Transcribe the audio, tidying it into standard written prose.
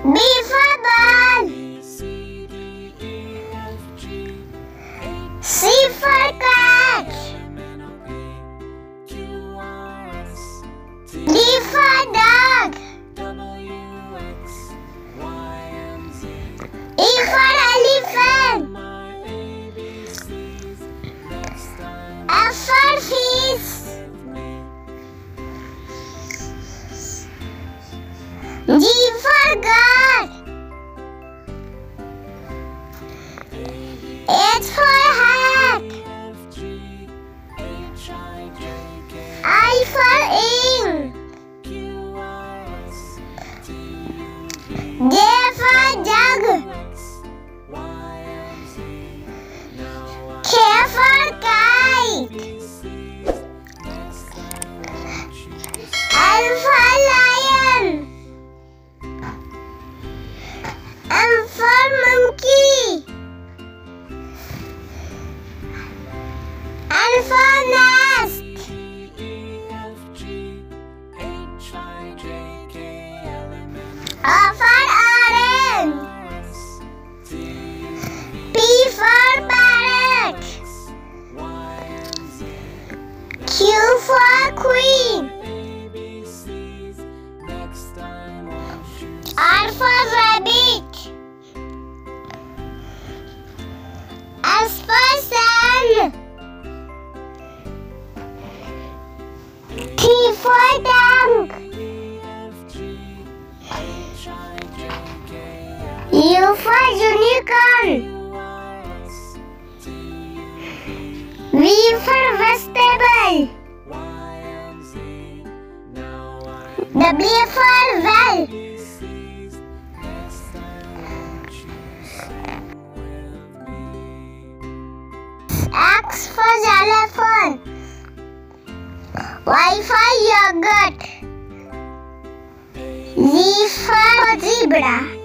B for ball. C for cat. D for dog. E for elephant. F for fish. G for God. H for hat. I for ink. J for jug. K for kite. L for lion. M for monkey. N for nest. O for orange. P for parrot. Q for queen. R for rabbit. S for sun. T for tank. U for unicorn. V for vegetable. W for well. X for xylophone. Y for yogurt. Z for zebra.